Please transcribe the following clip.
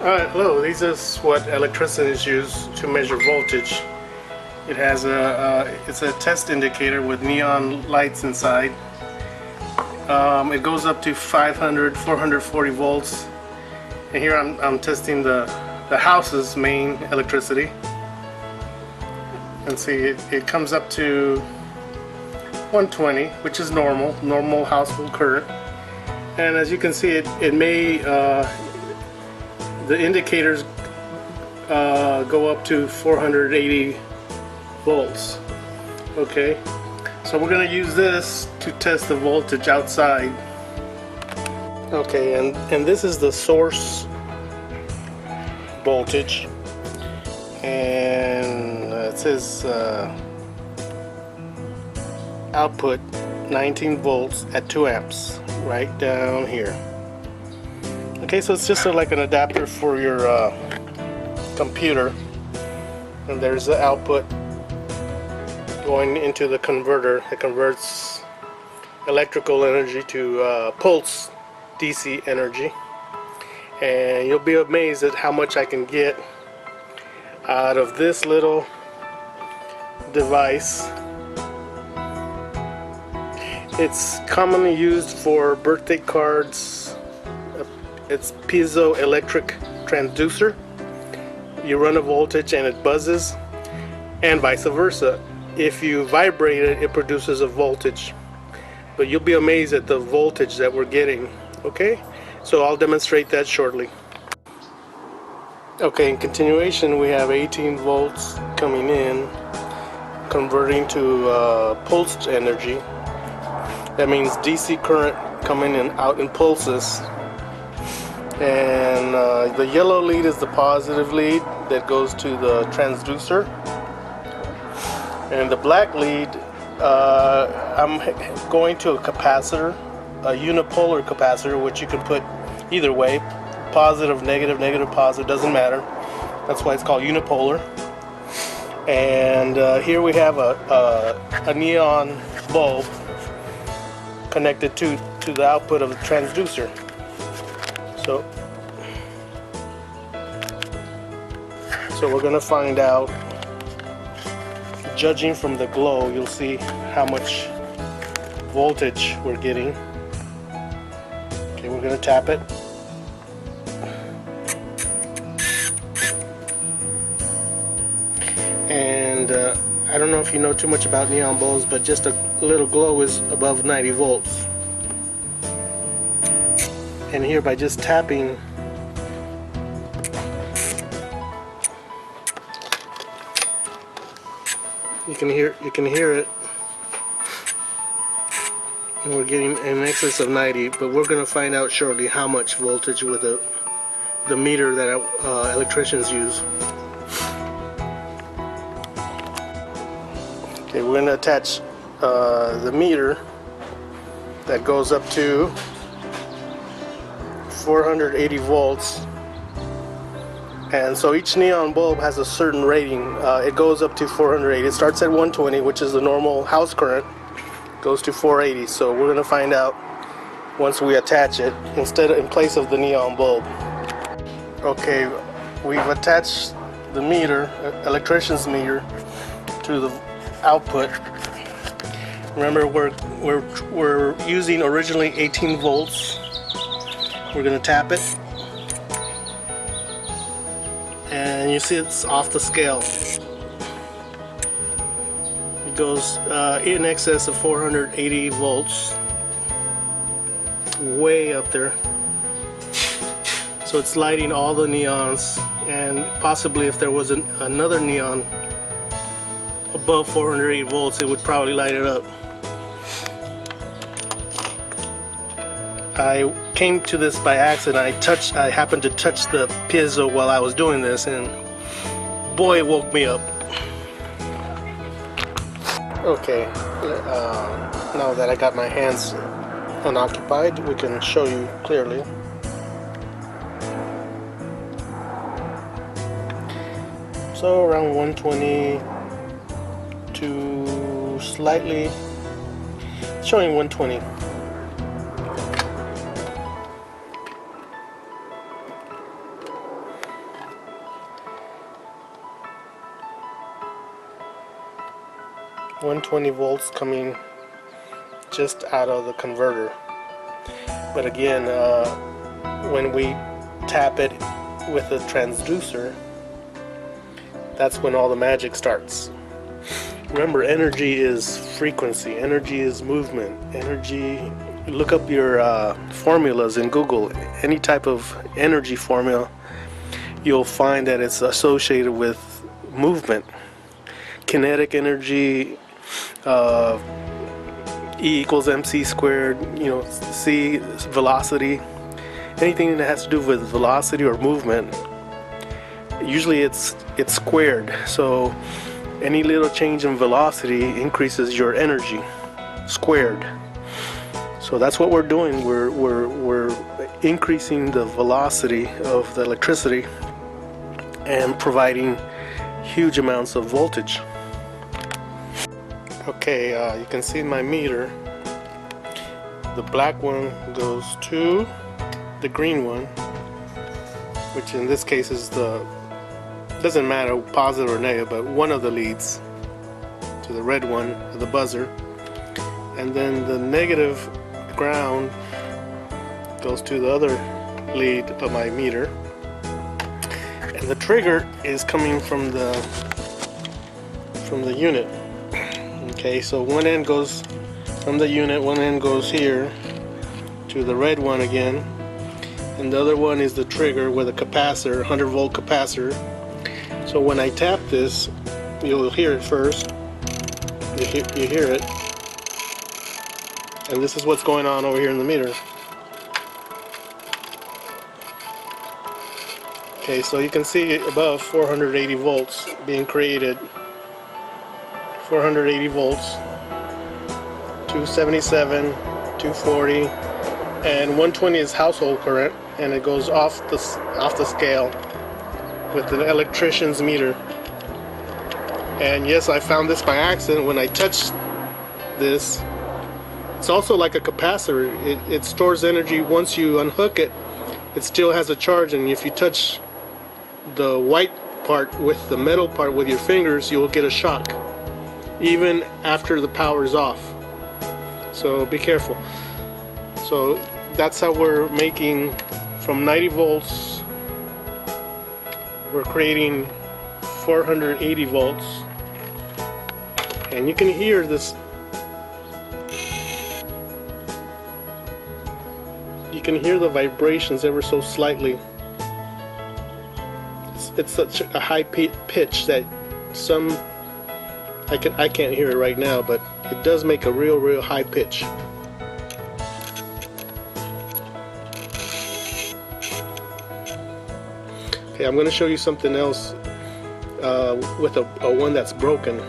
Hello, this is what electricians use to measure voltage. It has it's a test indicator with neon lights inside. It goes up to 500, 440 volts. And here I'm testing the house's main electricity. And see, it comes up to 120, which is normal household current. And as you can see, it may the indicators go up to 480 volts. Okay, so we're going to use this to test the voltage outside. Okay, and this is the source voltage, and it says output 19 volts at 2 amps right down here. Okay, so it's just like an adapter for your computer, and there's the output going into the converter. It converts electrical energy to pulse DC energy, and you'll be amazed at how much I can get out of this little device. It's commonly used for birthday cards. It's piezoelectric transducer. You run a voltage and it buzzes, and vice versa. If you vibrate it, it produces a voltage. But you'll be amazed at the voltage that we're getting. Okay, so I'll demonstrate that shortly. Okay, in continuation, we have 18 volts coming in, converting to pulsed energy. That means DC current coming in out in pulses. And the yellow lead is the positive lead that goes to the transducer, and the black lead, I'm going to a capacitor, a unipolar capacitor, which you can put either way, positive, negative, negative, positive, doesn't matter. That's why it's called unipolar. And here we have a neon bulb connected to the output of the transducer. So we're going to find out, judging from the glow, you'll see how much voltage we're getting. Okay, we're going to tap it. And I don't know if you know too much about neon bulbs, but just a little glow is above 90 volts. And here, by just tapping, you can hear it, and we're getting in excess of 90. But we're going to find out shortly how much voltage with the meter that electricians use. Okay, we're going to attach the meter that goes up to 480 volts, and so each neon bulb has a certain rating. It goes up to 480. It starts at 120, which is the normal house current, goes to 480. So we're going to find out once we attach it in place of the neon bulb. Okay, we've attached the meter, electrician's meter, to the output. Remember, we're using originally 18 volts. We're going to tap it, and you see it's off the scale. It goes in excess of 480 volts, way up there. So it's lighting all the neons, and possibly if there was another neon above 480 volts, it would probably light it up. I came to this by accident. I happened to touch the piezo while I was doing this, and boy, it woke me up. Okay, now that I got my hands unoccupied, we can show you clearly. So around 120 to slightly, showing 120. 120 volts coming just out of the converter. But again, when we tap it with a transducer, that's when all the magic starts. Remember, energy is frequency, energy is movement, energy. Look up your formulas in Google, any type of energy formula, you'll find that it's associated with movement. Kinetic energy, E equals mc squared, c velocity, anything that has to do with velocity or movement, usually it's squared. So any little change in velocity increases your energy squared. So that's what we're doing. We're increasing the velocity of the electricity and providing huge amounts of voltage. Okay, you can see my meter. The black one goes to the green one, which in this case is doesn't matter positive or negative, but one of the leads, to the red one, the buzzer, and then the negative ground goes to the other lead of my meter, and the trigger is coming from the unit. Okay, so one end goes from the unit, one end goes here to the red one again, and the other one is the trigger with a capacitor, 100 volt capacitor. So when I tap this, you'll hear it first. You hear it, and this is what's going on over here in the meter. Okay, so you can see above 480 volts being created. 480 volts, 277, 240, and 120 is household current, and it goes off the scale with an electrician's meter. And yes, I found this by accident when I touched this. It's also like a capacitor. It stores energy. Once you unhook it, it still has a charge, and if you touch the white part with the metal part with your fingers, you'll get a shock even after the power is off. So be careful. So that's how we're making from 90 volts, we're creating 480 volts, and you can hear this. You can hear the vibrations ever so slightly. It's such a high pitch that I can't hear it right now, but it does make a real high pitch. Okay, I'm going to show you something else with a one that's broken.